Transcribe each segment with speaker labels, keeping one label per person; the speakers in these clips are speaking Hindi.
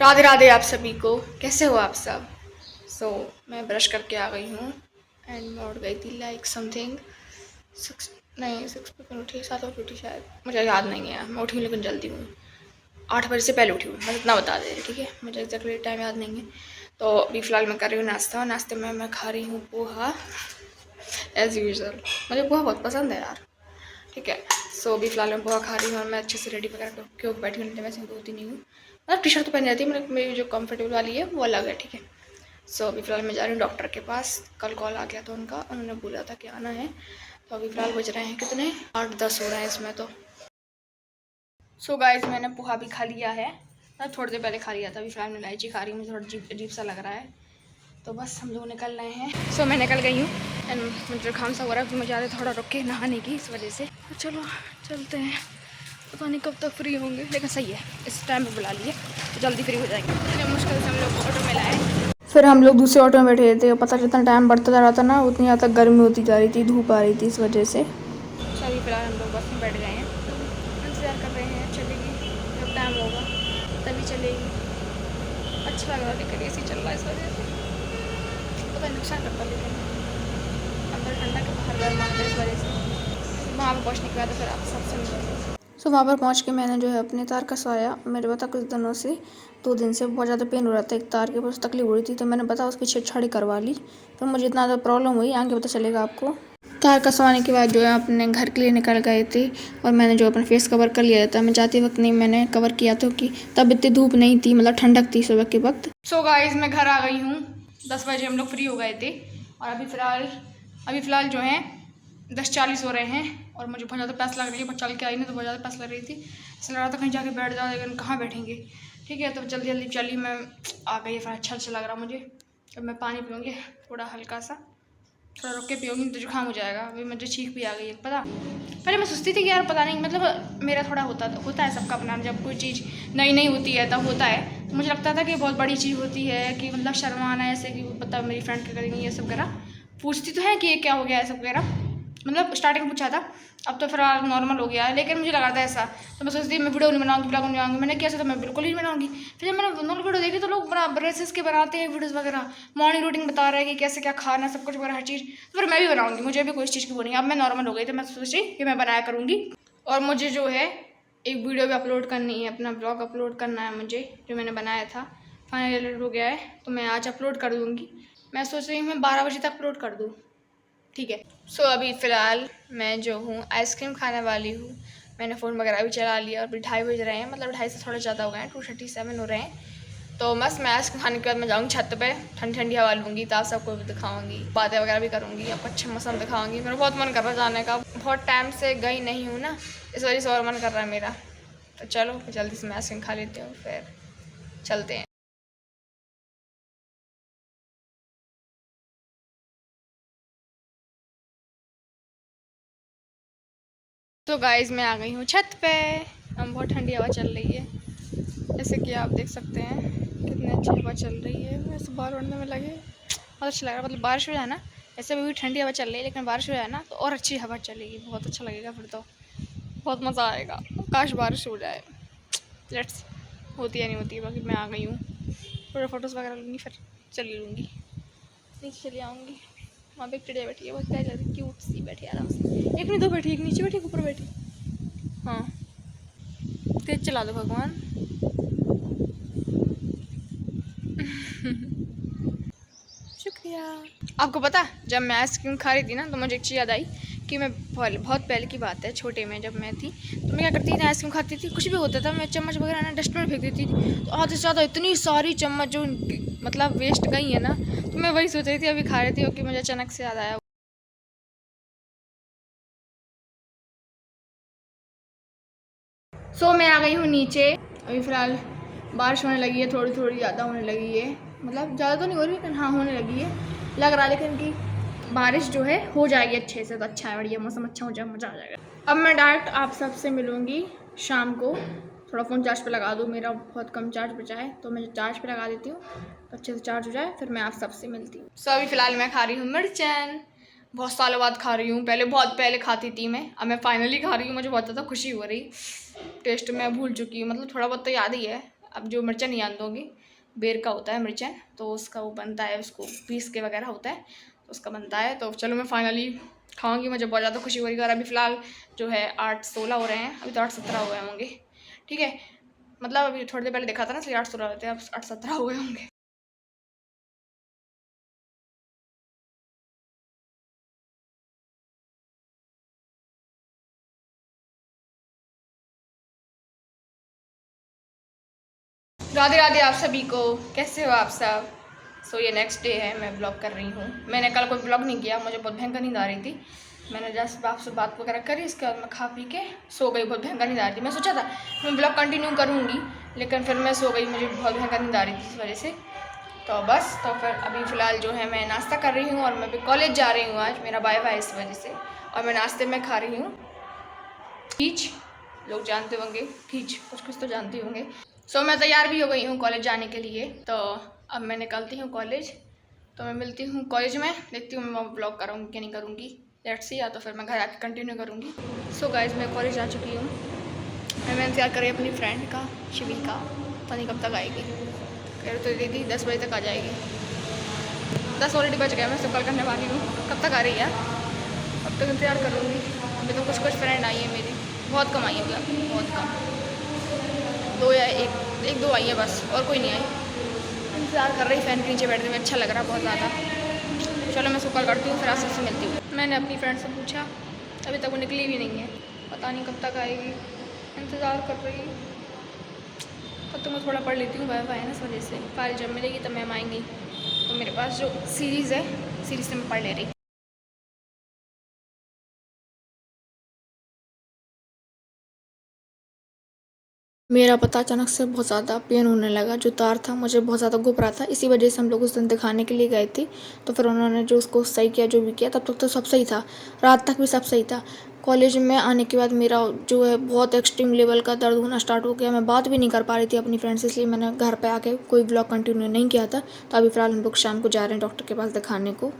Speaker 1: राधे राधे आप सभी को। कैसे हो आप सब? मैं ब्रश करके आ गई हूँ एंड मैं उठ गई थी लाइक समथिंग 6 पे उठी, 7 बजे उठी शायद, मुझे याद नहीं है। मैं उठी हूँ लेकिन जल्दी हूँ, 8 बजे से पहले उठी हूँ, बस इतना बता दे रही, ठीक है? मुझे एग्जैक्टली टाइम याद नहीं है। तो अभी फ़िलहाल मैं कर रही हूँ नाश्ता। नाश्ते में मैं खा रही हूँ पोहा एज़ यूजल। मुझे पोहा बहुत पसंद है यार, ठीक है। अभी फ़िलहाल मैं पोहा खा रही हूँ और मैं अच्छे से रेडी वगैरह क्यों बैठी हूँ, वैसे मैं धोती नहीं हूँ, मतलब टी शर्ट तो पहन जाती है, मतलब मेरी जो कंफर्टेबल वाली है वो अलग है, ठीक है। अभी फ़िलहाल मैं जा रही हूँ डॉक्टर के पास। कल कॉल आ गया था उनका, उन्होंने बोला था कि आना है। तो अभी फ़िलहाल बज रहे हैं कितने, 8-10 हो रहे हैं इसमें तो। गाइस मैंने पोहा भी खा लिया है, मतलब थोड़ी देर पहले खा लिया था। अभी फ़िलहाल मैं इलायची खा रही हूँ, मुझे थोड़ा अजीब अजीब सा लग रहा है। तो बस हम लोग निकल रहे हैं। मैं निकल गई हूँ एंड मुझे काम सा हो रहा है कि मैं जा रही थोड़ा रुक के नहाने की, इस वजह से। तो चलो चलते हैं, पता नहीं कब तक फ्री होंगे, लेकिन सही है इस टाइम पे बुला लिए तो जल्दी फ्री हो जाएंगे। इतने मुश्किल से हम लोग ऑटो में लाए, फिर हम लोग दूसरे ऑटो में बैठे थे। पता जितना टाइम बढ़ता जा रहा था ना, उतनी ज़्यादा गर्मी होती जा रही थी, धूप आ रही थी, इस वजह से। अभी फिलहाल हम लोग बस में बैठ गए हैं, इंतज़ार कर रहे हैं चलेगी, जब टाइम होगा तभी चलेगी। अच्छा लग रहा है लेकिन ऐसे चल रहा है, इस वजह से पता नुकसान करता, लेकिन अंदर ठंडा के बाहर गर्म आता है, इस वजह से। वहाँ पर पहुँचने के बाद फिर आप सबसे मिलेंगे। वहाँ पर पहुँच के मैंने जो है अपने तार कसवाया। मेरे पता कुछ दिनों से, 2 दिन से बहुत ज़्यादा पेन हो रहा था एक तार के, बस तकलीफ हो रही थी, तो मैंने पता उसकी छेड़छाड़ी करवा ली। तो मुझे इतना ज़्यादा प्रॉब्लम हुई, आगे पता चलेगा आपको। तार कसवाने के बाद जो है अपने घर के लिए निकल गए थे और मैंने जो अपना फेस कवर कर लिया था। मैं जाते वक्त नहीं मैंने कवर किया था कि तब इतनी धूप नहीं थी, मतलब ठंडक थी सुबह के वक्त। गाइस मैं घर आ गई हूँ, 10 बजे हम लोग फ्री हो गए थे और अभी फ़िलहाल जो है 10:40 हो रहे हैं और मुझे बहुत ज़्यादा प्यास लग रही है। बहुत चल के आई नहीं तो बहुत ज़्यादा प्यास लग रही थी, इसलिए लग रहा था कहीं जाके बैठ जाओ, लेकिन कहाँ बैठेंगे, ठीक है। तो जल्दी जल्दी चली मैं आ गई, फिर अच्छा लग रहा मुझे। अब मैं पानी पीऊँगी थोड़ा हल्का सा, थोड़ा रुक के पीऊँगी तो जुकाम हो जाएगा। अभी मुझे छींक भी आ गई है, पता पहले मैं सोचती थी कि यार पता नहीं, मतलब मेरा थोड़ा होता है सबका अपना, जब कोई चीज़ नई नई होती है तब होता है, तो मुझे लगता था कि बहुत बड़ी चीज़ होती है, कि मतलब शर्माना ऐसे, कि पता मेरी फ्रेंड क्या करेंगी ये सब वगैरह, पूछती तो है कि ये क्या हो गया है सब वगैरह, मतलब स्टार्टिंग में पूछा था, अब तो फिर नॉर्मल हो गया है। लेकिन मुझे लगा था ऐसा, तो मैं सोचती मैं वीडियो नहीं बनाऊंगी, ब्लॉग नहीं बनाऊंगी। मैंने कैसे, तो मैं बिल्कुल ही नहीं बनाऊंगी। फिर जब मैंने नॉर्मल वीडियो देखी तो लोग बना ड्रेसेस के बनाते हैं वीडियोज़ वगैरह, मॉर्निंग रूटीन बता रहे हैं कि कैसे क्या खाना, सब कुछ वगैरह हर चीज़, तो फिर मैं भी बनाऊंगी। मुझे भी कोई चीज़ की वो नहीं है, अब मैं नॉर्मल हो गई, तो मैं सोची कि मैं बनाया करूँगी। और मुझे जो है एक वीडियो भी अपलोड करनी है, अपना ब्लॉग अपलोड करना है मुझे, जो मैंने बनाया था फाइनल हो गया है, तो मैं आज अपलोड कर दूँगी। मैं सोच रही हूँ मैं 12 बजे तक अपलोड कर दूँ, ठीक है। अभी फ़िलहाल मैं जो हूँ आइसक्रीम खाने वाली हूँ। मैंने फ़ोन वगैरह भी चला लिया और अभी 2:30 बज रहे हैं, मतलब 2:30 से थोड़ा ज़्यादा हो गए हैं, 2:37 हो रहे हैं। तो बस मैं आइसक्रीम खाने के बाद मैं जाऊँगी छत पे, ठंडी ठंडी हवा लूँगी, तो आप सबको भी दिखाऊँगी, बातें वगैरह भी करूँगी, आपको अच्छा मौसम दिखाऊँगी। मेरा बहुत मन कर रहा है जाने का, बहुत टाइम से गई नहीं हूँ ना, इस वजह से और मन कर रहा है मेरा। तो चलो जल्दी से मैं आइसक्रीम खा लेती हूँ, फिर चलते हैं। गाइस मैं आ गई हूँ छत पे, हम बहुत ठंडी हवा चल रही है, जैसे कि आप देख सकते हैं कितनी अच्छी हवा चल रही है। वैसे बाल उड़ने में लगे बहुत अच्छा लग रहा है, मतलब बारिश हो जाए ना, ऐसे भी ठंडी हवा चल रही है, लेकिन बारिश हो जाए ना तो और अच्छी हवा चलेगी, बहुत अच्छा लगेगा, फिर तो बहुत मज़ा आएगा। काश बारिश हो जाए, लेट्स, होती है नहीं होती है। बाकी मैं आ गई हूँ, थोड़े फ़ोटोज़ वगैरह लूँगी, फिर चली लूँगी, नीचे चली आऊँगी। वहाँ पे एक चिड़िया बैठी है, बहुत प्यारी लग रही है, क्यूट सी बैठी है आराम से, एक नहीं दो बैठी, एक नीचे बैठी, एक ऊपर बैठी। हाँ तेज चला दो भगवान। शुक्रिया। आपको पता जब मैं आइसक्रीम खा रही थी ना, तो मुझे एक चीज़ याद आई कि मैं बहुत पहले की बात है, छोटे में जब मैं थी, तो मैं क्या करती थी, आइसक्रीम खाती थी, कुछ भी होता था, मैं चम्मच वगैरह ना डस्टबिन में फेंक देती थी। तो आधे से ज़्यादा इतनी सारी चम्मच जो मतलब वेस्ट गई है ना, तो मैं वही सोच रही थी, अभी खा रही थी, कि मुझे अचानक से याद आया। मैं आ गई हूँ नीचे, अभी फ़िलहाल बारिश होने लगी है, थोड़ी थोड़ी ज़्यादा होने लगी है, मतलब ज़्यादा तो नहीं हो रही, लेकिन हाँ होने लगी है, लग रहा है लेकिन कि बारिश जो है हो जाएगी अच्छे से, तो अच्छा है, बढ़िया मौसम अच्छा हो जाए, मज़ा आ जाएगा। अब मैं डायरेक्ट आप सबसे मिलूँगी शाम को, थोड़ा फ़ोन चार्ज पे लगा दूँ, मेरा बहुत कम चार्ज बचा है, तो मैं चार्ज पे लगा देती हूँ, तो अच्छे से चार्ज हो जाए, फिर मैं आप सबसे मिलती हूँ। अभी फ़िलहाल मैं खा रही हूँ मिर्चन, बहुत सालों बाद खा रही हूँ, पहले बहुत पहले खाती थी मैं, अब मैं फाइनली खा रही हूँ, मुझे बहुत ज़्यादा खुशी हो रही। टेस्ट मैं भूल चुकी हूँ, मतलब थोड़ा बहुत तो याद ही है, अब जो मिर्चा नहीं जानते होंगे, बेर का होता है मिर्चन, तो उसका वो बनता है, उसको पीस के वगैरह होता है, तो उसका बनता है। तो चलो मैं फाइनली खाऊंगी, मुझे बहुत ज़्यादा खुशी हो रही है। और अभी फ़िलहाल जो है 8-16 हो रहे हैं, अभी तो 8-17 हो गए होंगे, ठीक है। मतलब अभी थोड़ी देर पहले देखा था ना, इसलिए 8-16 होते हैं, अब 8-17 हो गए होंगे। राधे राधे आप सभी को, कैसे हो आप सब। सो ये नेक्स्ट डे है, मैं ब्लॉग कर रही हूँ। मैंने कल कोई ब्लॉग नहीं किया, मुझे बहुत भयंकर नींद आ रही थी। मैंने जस्ट आपसे बात वगैरह करी, इसके बाद मैं खा पी के सो गई। बहुत भयंकर नींद आ रही थी। मैं सोचा था मैं ब्लॉग कंटिन्यू करूँगी, लेकिन फिर मैं सो गई, मुझे बहुत भयंकर नींद आ रही थी इस वजह से। तो बस, तो फिर अभी फ़िलहाल जो है मैं नाश्ता कर रही हूँ, और मैं भी कॉलेज जा रही हूँ। आज मेरा बाय बाय इस वजह से। और मैं नाश्ते में खा रही हूँ खींच, लोग जानते होंगे खींच, कुछ कुछ तो जानते होंगे। सो मैं तैयार भी हो गई हूँ कॉलेज जाने के लिए। तो अब मैं निकलती हूँ कॉलेज, तो मैं मिलती हूँ कॉलेज में, देखती हूँ मैं ब्लॉग करूँगी कि नहीं करूँगी, लेट्स सी, या तो फिर मैं घर आके कंटिन्यू करूँगी। सो गाइज मैं कॉलेज आ चुकी हूँ। मैं इंतजार कर रही अपनी फ्रेंड का, शिविका, पता नहीं कब तक आएगी। कह रही तो दीदी 10 बजे तक आ जाएगी। 10 ऑलरेडी बज गया, मैं उससे कॉल करने वाली हूँ, कब तक आ रही है। अब तक इंतजार करूँगी। अभी तो कुछ कुछ फ्रेंड आई है मेरी, बहुत कम आई है, मतलब बहुत कम, 2 या 1-2 आई है बस, और कोई नहीं आई। इंतज़ार कर रही, फ़ैन के नीचे बैठने में अच्छा लग रहा है बहुत ज़्यादा। चलो मैं सुकल करती हूँ, फिर आस से मिलती हूँ। मैंने अपनी फ्रेंड से पूछा, अभी तक वो निकली भी नहीं है, पता नहीं कब तक आएगी। इंतज़ार कर रही। तब तो मैं थोड़ा पढ़ लेती हूँ, वाई है ना, इस वजह से। फाइल जब मिलेगी तब मैम आएंगी, तो मेरे पास जो सीरीज़ है, सीरीज़ से मैं पढ़ ले रही। मेरा पता अचानक से बहुत ज़्यादा पेन होने लगा। जो तार था मुझे बहुत ज़्यादा घुप रहा था, इसी वजह से हम लोग उस दिन दिखाने के लिए गए थे। तो फिर उन्होंने जो उसको सही किया, जो भी किया, तब तक तो सब सही था, रात तक भी सब सही था। कॉलेज में आने के बाद मेरा जो है बहुत एक्सट्रीम लेवल का दर्द होना स्टार्ट हो गया। मैं बात भी नहीं कर पा रही थी अपनी फ्रेंड से, इसलिए मैंने घर पर आके कोई ब्लॉग कंटिन्यू नहीं किया था। तो अभी फ़िलहाल हम लोग शाम को जा रहे हैं डॉक्टर के पास दिखाने को।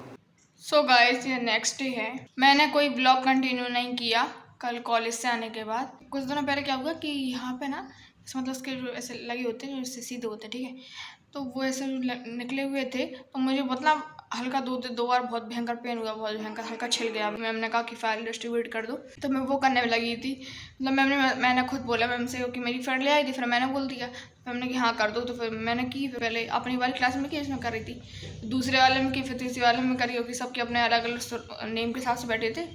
Speaker 1: सो गाइस ये नेक्स्ट डे है। मैंने कोई ब्लॉग कंटिन्यू नहीं किया कल कॉलेज से आने के बाद। कुछ दिनों पहले क्या हुआ कि यहाँ पे ना, मतलब उसके जो ऐसे लगे होते हैं, जो इससे सीधे होते हैं, ठीक है, तो वो ऐसे निकले हुए थे। तो मुझे मतलब हल्का 2 बार बहुत भयंकर पेन हुआ, बहुत भयंकर, हल्का छिल गया। मैम ने कहा कि फाइल डिस्ट्रीब्यूट कर दो, तो मैं वो करने में लगी थी। मतलब मैंने खुद बोला मैम से कि मेरी फ्रेंड ले आई थी, फिर मैंने बोल दिया। मैम ने कि हाँ कर दो, तो फिर मैंने की। फिर पहले अपनी वाली क्लास में की, इसमें कर रही थी, दूसरे वाले में की, फिर तीसरे वाले में करी होगी। सबके अपने अलग अलग नेम के हिसाब से बैठे थे।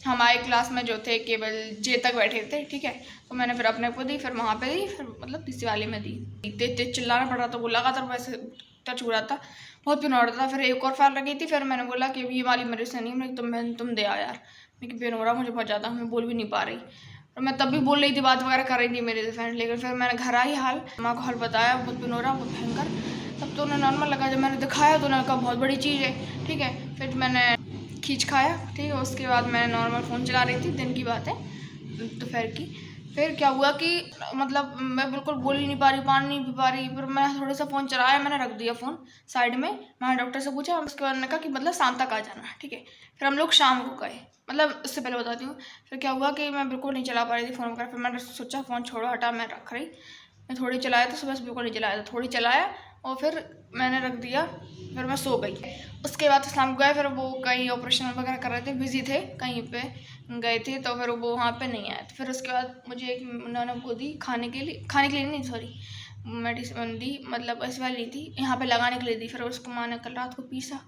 Speaker 1: हमारे क्लास में जो थे केवल जे तक बैठे थे, ठीक है। तो मैंने फिर अपने को दी, फिर वहाँ पे दी, फिर मतलब तीसरी वाले में दी। तेज तेज चिल्लाना पड़ रहा था, वो लगातार वैसे टच हो रहा था, बहुत पेन हो रहा था। फिर एक और फाइल लगी थी, फिर मैंने बोला कि ये वाली मेरे से नहीं, मैं तुम दे आ यार, मेरी पेन हो रहा मुझे बहुत ज़्यादा, मैं बोल भी नहीं पा रही। और मैं तब भी बोल रही थी, बात वगैरह कर रही थी मेरे फ्रेंड, लेकिन फिर मैंने घर आई हाल, माँ को हाल बताया, बहुत पेन हो रहा, बहुत भयंकर। तब तो उन्हें नॉर्मल लगा, जब मैंने दिखाया तो उन्होंने कहा बहुत बड़ी चीज़ है, ठीक है। फिर मैंने खींच खाया, ठीक है। उसके बाद मैं नॉर्मल फ़ोन चला रही थी, दिन की बात है, दोपहर की। फिर क्या हुआ कि मतलब मैं बिल्कुल बोल ही नहीं पा रही, पानी नहीं पी पा रही। फिर मैं थोड़ा सा फ़ोन चलाया, मैंने रख दिया फ़ोन साइड में। मैंने डॉक्टर से पूछा, उसके बाद मैंने कहा कि मतलब शाम तक आ जाना, ठीक है। फिर हम लोग शाम को गए, मतलब उससे पहले बताती हूँ। फिर क्या हुआ कि मैं बिल्कुल नहीं चला पा रही थी फ़ोन वगैरह। फिर मैंने सोचा फ़ोन छोड़ो, हटा, मैं रख रही। मैं थोड़ी चलाया तो सुबह से बिल्कुल नहीं चलाया, तो थोड़ी चलाया और फिर मैंने रख दिया। फिर मैं सो गई। उसके बाद शाम को गए, फिर वो कहीं ऑपरेशन वगैरह कर रहे थे, बिजी थे, कहीं पे गए थे, तो फिर वो वहाँ पे नहीं आए। तो फिर उसके बाद मुझे एक उन्होंने वो दी खाने के लिए नहीं, सॉरी, मेडिसिन दी, मतलब इस वाली दी, यहाँ पे लगाने के लिए दी। फिर उसको मैंने कल रात को पीसा,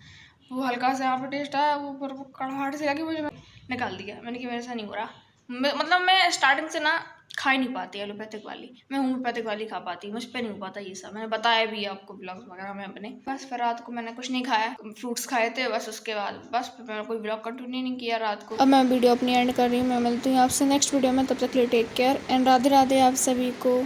Speaker 1: वो हल्का सा यहाँ पे टेस्ट आया, वो फिर वो कड़वाहट से लगी मुझे, मैं निकाल दिया। मैंने कि मेरे से नहीं हो रहा। मतलब मैं स्टार्टिंग से ना खा ही नहीं पाती एलोपैथिक वाली, मैं होम्योपैथिक वाली खा पाती, मुझ पर नहीं हो पाता ये सब। मैंने बताया भी है आपको ब्लॉग्स वगैरह में अपने। बस फिर रात को मैंने कुछ नहीं खाया, फ्रूट्स खाए थे बस। उसके बाद बस फिर मैंने कोई ब्लॉग कंटिन्यू नहीं किया रात को। अब मैं वीडियो अपनी एंड कर रही हूँ। मैं मिलती हूँ आपसे नेक्स्ट वीडियो में, तब तक के लिए take care and Radhe Radhe आप सभी को।